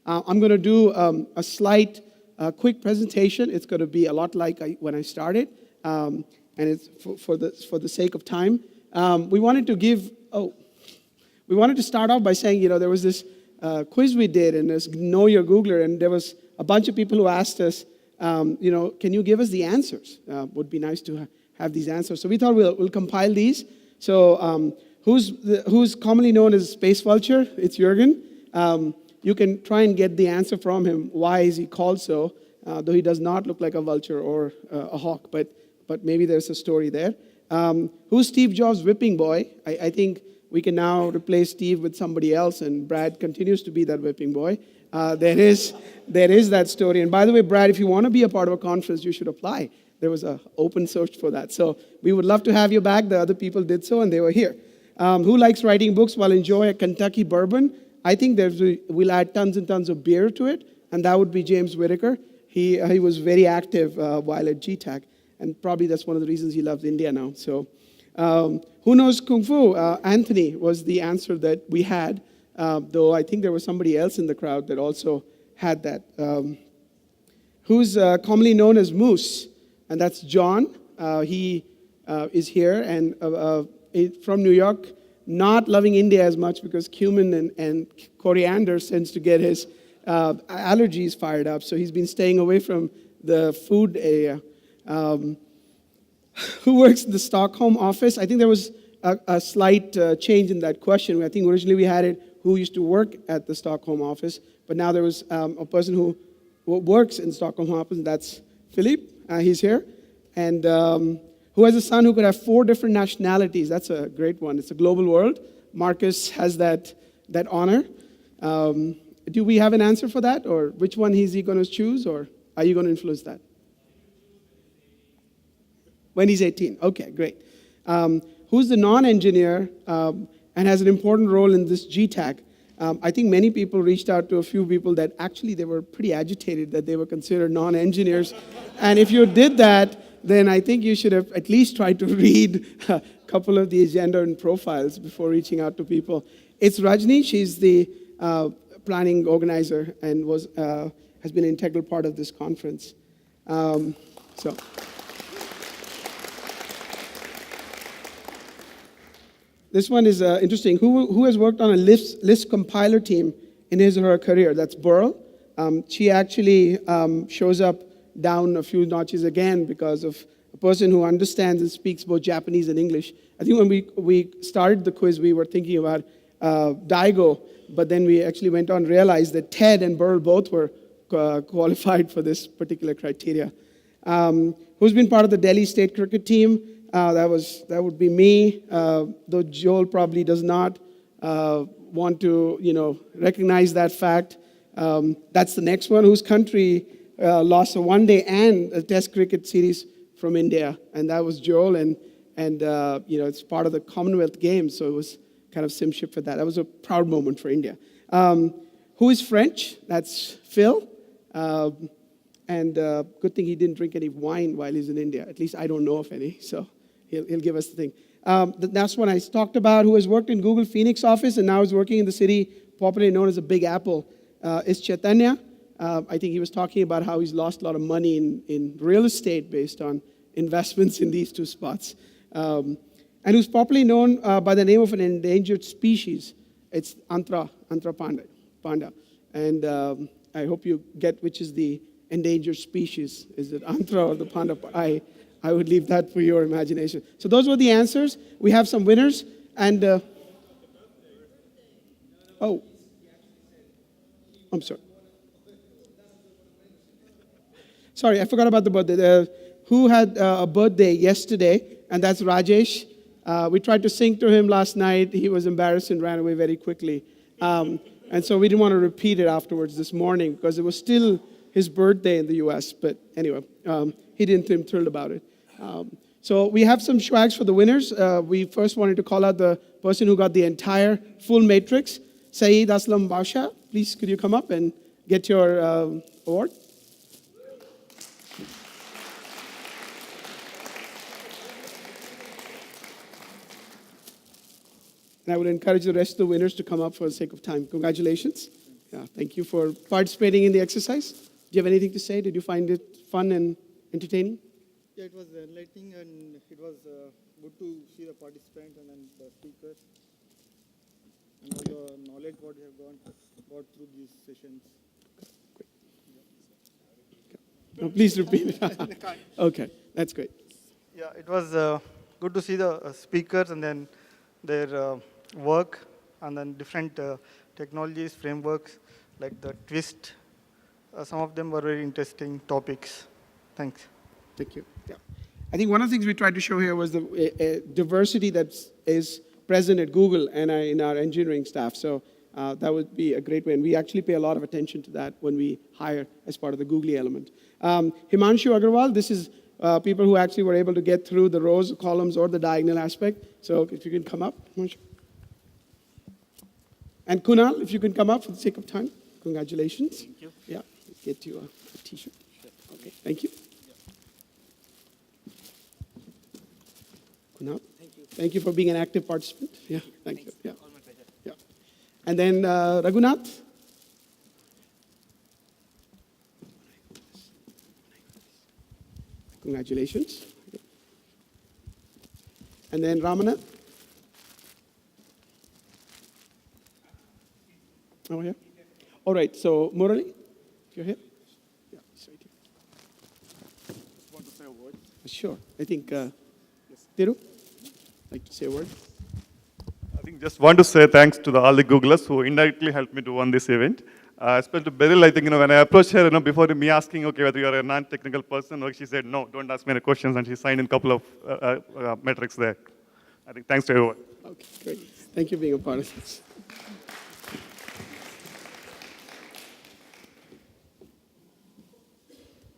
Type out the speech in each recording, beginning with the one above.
I'm going to do a slight, quick presentation. It's going to be a lot like when I started, and it's for the sake of time. We wanted to start off by saying, there was this quiz we did, and this Know Your Googler, and there was a bunch of people who asked us, can you give us the answers? Would be nice to have these answers. So we thought we'll compile these. So who's commonly known as Space Vulture? It's Jürgen. You can try and get the answer from him. Why is he called so? Though he does not look like a vulture or a hawk, but maybe there's a story there. Who's Steve Jobs' whipping boy? I think we can now replace Steve with somebody else, and Brad continues to be that whipping boy. There is that story. And by the way, Brad, if you want to be a part of a conference, you should apply. There was an open search for that. So we would love to have you back. The other people did so, and they were here. Who likes writing books while enjoy a Kentucky bourbon? I think we'll add tons and tons of beer to it, and that would be James Whitaker. He was very active while at GTAC, and probably that's one of the reasons he loves India now. So who knows Kung Fu? Anthony was the answer that we had, though I think there was somebody else in the crowd that also had that. Who's commonly known as Moose? And that's John. He is here and from New York, not loving India as much because cumin and coriander tends to get his allergies fired up. So he's been staying away from the food area. Who works in the Stockholm office? I think there was a slight change in that question. I think originally we had it, who used to work at the Stockholm office, but now there was a person who works in Stockholm office, and that's Philippe. He's here. And who has a son who could have 4 different nationalities? That's a great one. It's a global world. Marcus has that honor. Do we have an answer for that? Or which one is he going to choose? Or are you going to influence that? When he's 18. Okay, great. Who's the non-engineer and has an important role in this GTAC? I think many people reached out to a few people that actually they were pretty agitated that they were considered non-engineers. And if you did that, then I think you should have at least tried to read a couple of the agenda and profiles before reaching out to people. It's Rajni. She's the planning organizer and has been an integral part of this conference. This one is interesting. Who has worked on a Lisp compiler team in his or her career? That's Burl. She actually shows up down a few notches again because of a person who understands and speaks both Japanese and English. I think when we started the quiz, we were thinking about Daigo, but then we actually went on and realized that Ted and Burl both were qualified for this particular criteria. Who's been part of the Delhi State cricket team? That would be me, though Joel probably does not want to, recognize that fact. That's the next one. Whose country lost a one-day and a Test cricket series from India, and that was Joel. And it's part of the Commonwealth Games, so it was kind of simship for that. That was a proud moment for India. Who is French? That's Phil. And good thing he didn't drink any wine while he's in India. At least I don't know of any, so he'll give us the thing. The next one I talked about, who has worked in Google Phoenix office and now is working in the city popularly known as the Big Apple, is Chaitanya. I think he was talking about how he's lost a lot of money in real estate based on investments in these two spots. And who's popularly known by the name of an endangered species. It's Antra panda. And I hope you get which is the endangered species. Is it Antra or the panda? I would leave that for your imagination. So those were the answers. We have some winners. And, I'm sorry. Sorry, I forgot about the birthday. Who had a birthday yesterday, and that's Rajesh. We tried to sing to him last night. He was embarrassed and ran away very quickly. And so we didn't want to repeat it afterwards this morning because it was still his birthday in the U.S. But anyway, he didn't seem thrilled about it. So we have some swags for the winners. We first wanted to call out the person who got the entire full matrix, Saeed Aslam Basha. Please, could you come up and get your award? And I would encourage the rest of the winners to come up for the sake of time. Congratulations. Yeah, thank you for participating in the exercise. Do you have anything to say? Did you find it fun and entertaining? Yeah, it was enlightening, and it was good to see the participants and then the speakers and all the knowledge what you have got through these sessions. No, please repeat it. Okay, that's great. Yeah, it was good to see the speakers and then their work and then different technologies, frameworks, like the twist. Some of them were very interesting topics. Thanks. Thank you. Yeah. I think one of the things we tried to show here was the diversity that is present at Google and in our engineering staff. So that would be a great way. And we actually pay a lot of attention to that when we hire as part of the Googly element. Himanshu Agarwal, this is people who actually were able to get through the rows, columns, or the diagonal aspect. So if you can come up, Himanshu. And Kunal, if you can come up for the sake of time. Congratulations. Thank you. Yeah, get you a T-shirt. Okay, thank you. Kunal, thank you for being an active participant. Yeah, thank you. Yeah. All my pleasure. Yeah. And then Raghunath. Congratulations. And then Ramana. Oh, yeah. All right, so Murali, if you're here. Yeah, it's right here. Want to say a word? Sure. I think, Thiru, like to say a word? I think just want to say thanks to all the Googlers who indirectly helped me to run this event. Especially to Beryl, I think, when I approached her, before me asking, okay, whether you're a non-technical person, she said, no, don't ask me any questions, and she signed in a couple of metrics there. I think thanks to everyone. Okay, great. Thank you for being a part of this.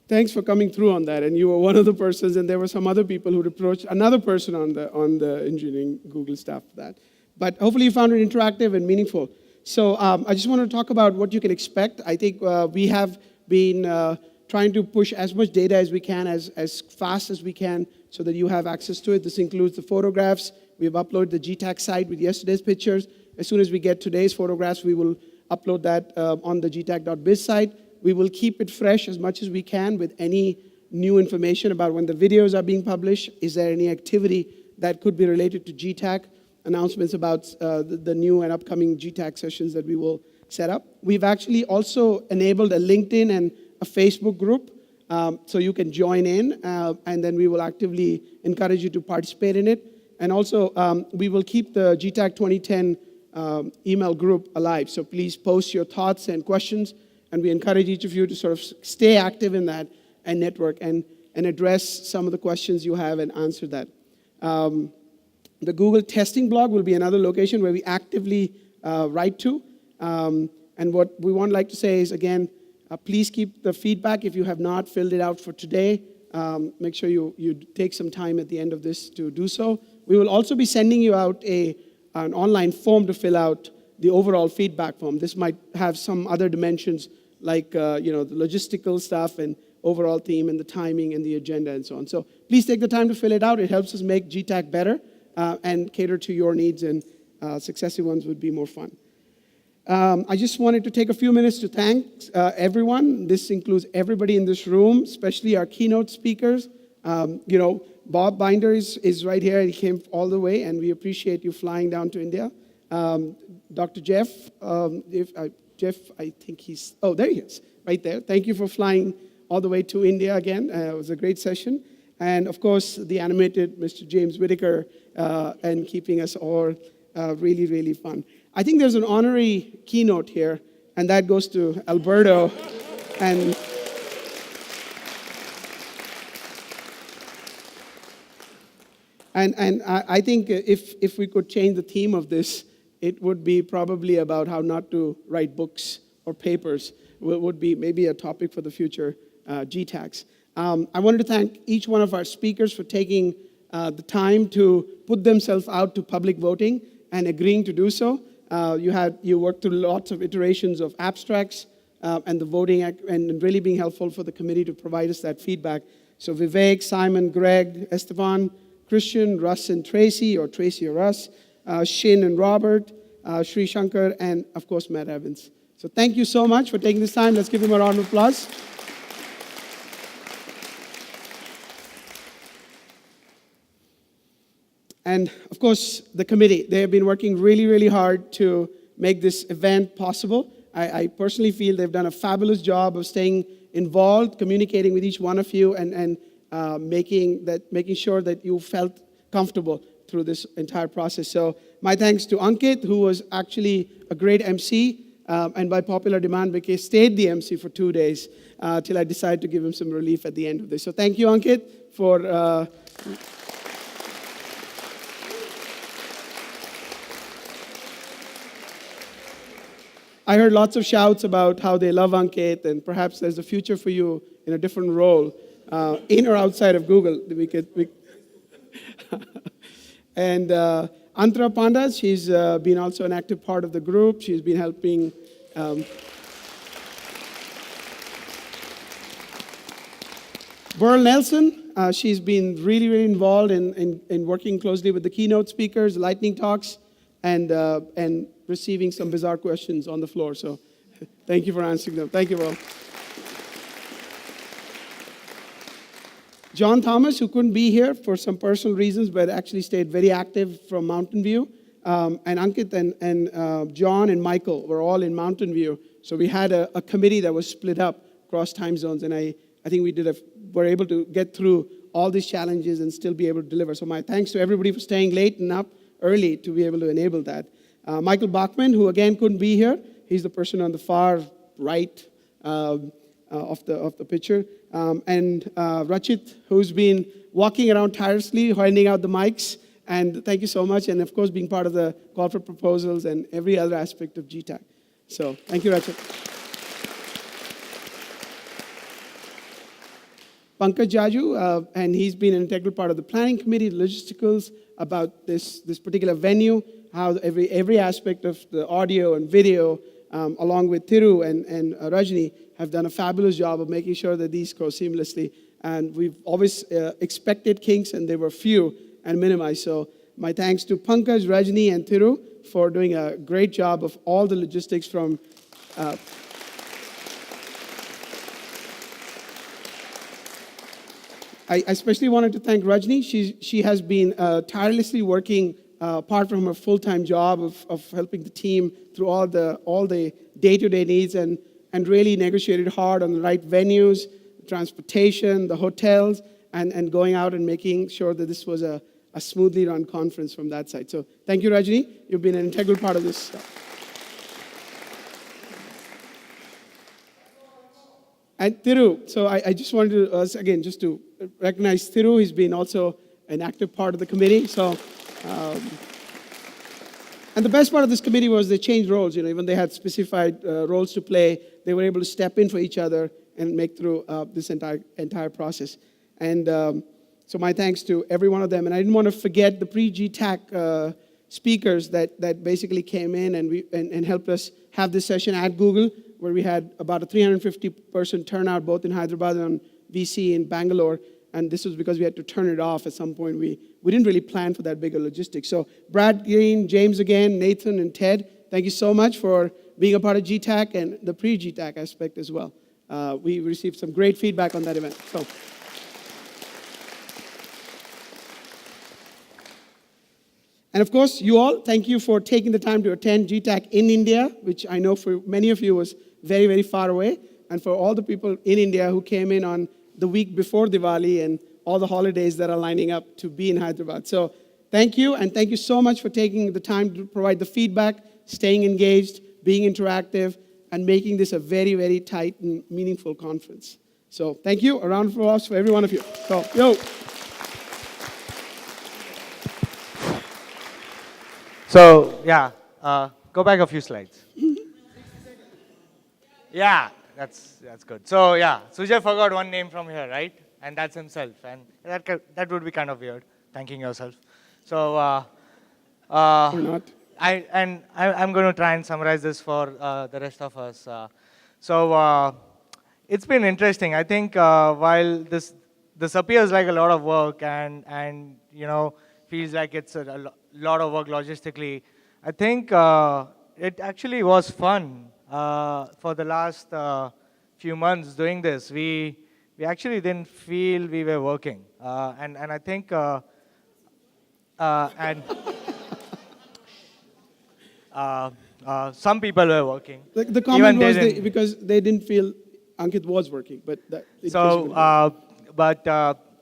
Thanks for coming through on that. And you were one of the persons, and there were some other people who approached another person on the engineering Google staff for that. But hopefully you found it interactive and meaningful. So I just want to talk about what you can expect. I think we have been trying to push as much data as we can, as fast as we can, so that you have access to it. This includes the photographs. We've uploaded the GTAC site with yesterday's pictures. As soon as we get today's photographs, we will upload that on the gtac.biz site. We will keep it fresh as much as we can with any new information about when the videos are being published. Is there any activity that could be related to GTAC? Announcements about the new and upcoming GTAC sessions that we will set up. We've actually also enabled a LinkedIn and a Facebook group, so you can join in, and then we will actively encourage you to participate in it. And also, we will keep the GTAC 2010 email group alive, so please post your thoughts and questions, and we encourage each of you to sort of stay active in that and network and address some of the questions you have and answer that. The Google testing blog will be another location where we actively write to. And what we want like to say is, again, please keep the feedback. If you have not filled it out for today, make sure you take some time at the end of this to do so. We will also be sending you out an online form to fill out the overall feedback form. This might have some other dimensions like the logistical stuff and overall theme and the timing and the agenda and so on. So please take the time to fill it out. It helps us make GTAC better and cater to your needs, and successive ones would be more fun. I just wanted to take a few minutes to thank everyone. This includes everybody in this room, especially our keynote speakers. Bob Binder is right here. He came all the way, and we appreciate you flying down to India. Dr. Jeff, Jeff, I think there he is, right there. Thank you for flying all the way to India again. It was a great session. And of course, the animated Mr. James Whitaker, and keeping us all really, really fun. I think there's an honorary keynote here, and that goes to Alberto. And I think if we could change the theme of this, it would be probably about how not to write books or papers. Would be maybe a topic for the future GTACs. I wanted to thank each one of our speakers for taking the time to put themselves out to public voting and agreeing to do so. You worked through lots of iterations of abstracts and the voting and really being helpful for the committee to provide us that feedback. So Vivek, Simon, Greg, Esteban, Christian, Russ and Tracy, or Tracy or Russ, Shin and Robert, Sri Shankar, and of course Matt Evans. So thank you so much for taking this time. Let's give him a round of applause. And of course, the committee, they have been working really, really hard to make this event possible. I personally feel they've done a fabulous job of staying involved, communicating with each one of you, and making sure that you felt comfortable through this entire process. So my thanks to Ankit, who was actually a great MC, and by popular demand, Vikesh stayed the MC for 2 days till I decided to give him some relief at the end of this. So thank you, Ankit, for... I heard lots of shouts about how they love Ankit, and perhaps there's a future for you in a different role, in or outside of Google. And Antara Pandas, she's been also an active part of the group. She's been helping. Burl Nelson, she's been really, really involved in working closely with the keynote speakers, lightning talks, and receiving some bizarre questions on the floor. So thank you for answering them. Thank you, Burl. John Thomas, who couldn't be here for some personal reasons, but actually stayed very active from Mountain View. And Ankit and John and Michael were all in Mountain View. So we had a committee that was split up across time zones. And I think were able to get through all these challenges and still be able to deliver. So my thanks to everybody for staying late and up early to be able to enable that. Michael Bachman, who again couldn't be here. He's the person on the far right of the picture. And Rachit, who's been walking around tirelessly, handing out the mics. And thank you so much. And of course, being part of the call for proposals and every other aspect of GTAC. So thank you, Rachit. Pankaj Jaju, and he's been an integral part of the planning committee, logisticals, about this particular venue, how every aspect of the audio and video, along with Thiru and Rajni, have done a fabulous job of making sure that these go seamlessly. And we've always expected kinks, and they were few and minimized. So my thanks to Pankaj, Rajni, and Thiru for doing a great job of all the logistics from... I especially wanted to thank Rajni. She has been tirelessly working, apart from her full-time job of helping the team through all the day-to-day needs, and really negotiated hard on the right venues, transportation, the hotels, and going out and making sure that this was a smoothly run conference from that side. So thank you, Rajni. You've been an integral part of this stuff. And Thiru, so I just wanted to, again, just to recognize Thiru. He's been also an active part of the committee. So, and the best part of this committee was they changed roles. Even they had specified roles to play, they were able to step in for each other and make through this entire process. And so my thanks to every one of them. And I didn't want to forget the pre-GTAC speakers that basically came in and helped us have this session at Google, where we had about a 350-person turnout, both in Hyderabad and VC in Bangalore. And this was because we had to turn it off at some point. We didn't really plan for that bigger logistics. So Brad Green, James again, Nathan, and Ted, thank you so much for being a part of GTAC and the pre-GTAC aspect as well. We received some great feedback on that event. So. And of course, you all, thank you for taking the time to attend GTAC in India, which I know for many of you was very, very far away. And for all the people in India who came in on the week before Diwali and all the holidays that are lining up to be in Hyderabad. So thank you, and thank you so much for taking the time to provide the feedback, staying engaged, being interactive, and making this a very, very tight and meaningful conference. So thank you. A round of applause for every one of you. So, yo. So, yeah, go back a few slides. Yeah, that's good. So, yeah, Sujay forgot one name from here, right? And that's himself. And that would be kind of weird, thanking yourself. So, Or not. I'm going to try and summarize this for the rest of us. So, it's been interesting. I think while this appears like a lot of work and feels like it's a lot of work logistically, I think it actually was fun for the last few months doing this, we actually didn't feel we were working. And I think, and some people were working. The comment Even was they didn't. because they didn't feel Ankit was working, but that. So,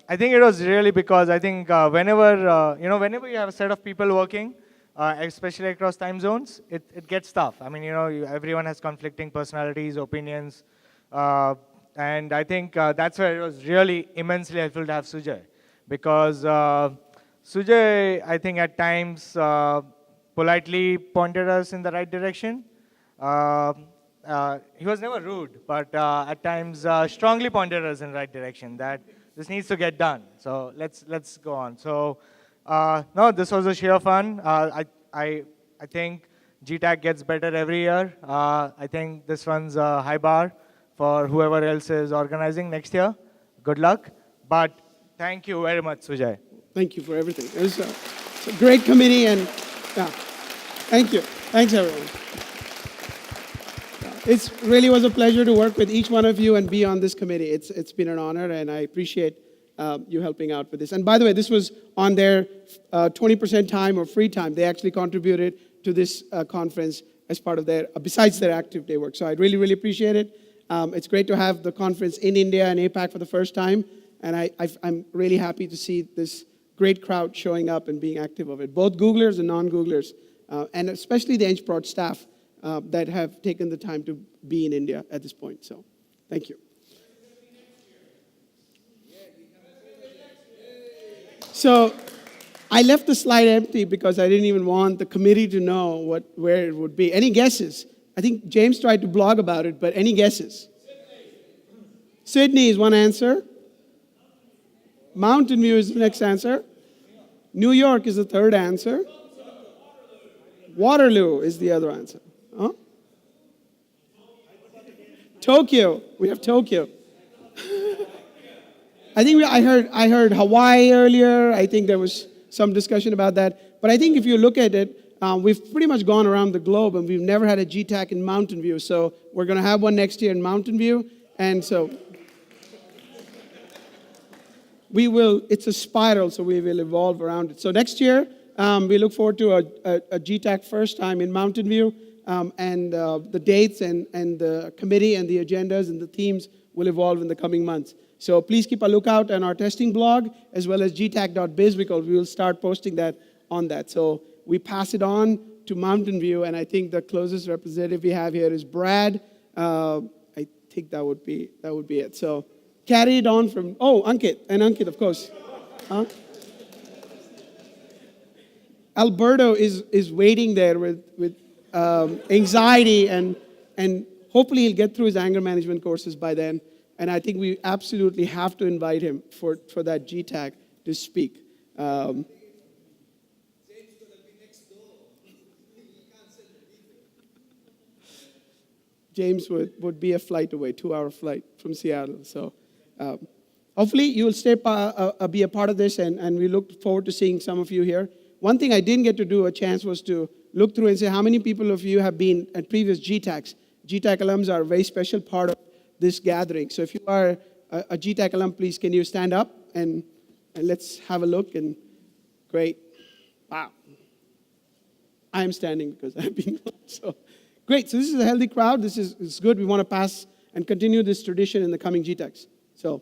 I think it was really because I think whenever whenever you have a set of people working, especially across time zones, it gets tough. I mean, everyone has conflicting personalities, opinions, and I think that's where it was really immensely helpful to have Sujay, because Sujay, I think at times politely pointed us in the right direction. He was never rude, but at times strongly pointed us in the right direction that this needs to get done. So let's go on. So no, this was a sheer fun. I think GTAC gets better every year. I think this one's a high bar for whoever else is organizing next year. Good luck. But thank you very much, Sujay. Thank you for everything. It was it's a great committee, and yeah, thank you. Thanks, everyone. It really was a pleasure to work with each one of you and be on this committee. It's been an honor, and I appreciate you helping out with this. And by the way, this was on their 20% time or free time. They actually contributed to this conference as part of their, besides their active day work. So I really, really appreciate it. It's great to have the conference in India and APAC for the first time. And I'm really happy to see this great crowd showing up and being active of it, both Googlers and non-Googlers, and especially the EnchProd staff that have taken the time to be in India at this point. So thank you. So I left the slide empty because I didn't even want the committee to know where it would be. Any guesses? I think James tried to blog about it, but any guesses? Sydney is one answer. Mountain View is the next answer. New York is the third answer. Waterloo is the other answer. Huh? Tokyo. We have Tokyo. I think I heard Hawaii earlier. I think there was some discussion about that. But I think if you look at it, we've pretty much gone around the globe, and we've never had a GTAC in Mountain View. So we're going to have one next year in Mountain View. And so we will, it's a spiral, so we will evolve around it. So next year, we look forward to a GTAC first time in Mountain View. And the dates and the committee and the agendas and the themes will evolve in the coming months. So please keep a lookout on our testing blog as well as gtac.biz, because we will start posting that on that. So we pass it on to Mountain View, and I think the closest representative we have here is Brad. I think that would be it. So carry it on from, Ankit, of course. Huh? Alberto is waiting there with anxiety, and hopefully he'll get through his anger management courses by then. And I think we absolutely have to invite him for that GTAC to speak. James would be a flight away, 2-hour flight from Seattle. So hopefully you will be a part of this, and we look forward to seeing some of you here. One thing I didn't get to do a chance was to look through and say how many people of you have been at previous GTACs. GTAC alums are a very special part of this gathering. So if you are a GTAC alum, please can you stand up and let's have a look. And great. Wow. I am standing because I've been so great. So this is a healthy crowd. This is good. We want to pass and continue this tradition in the coming GTACs. So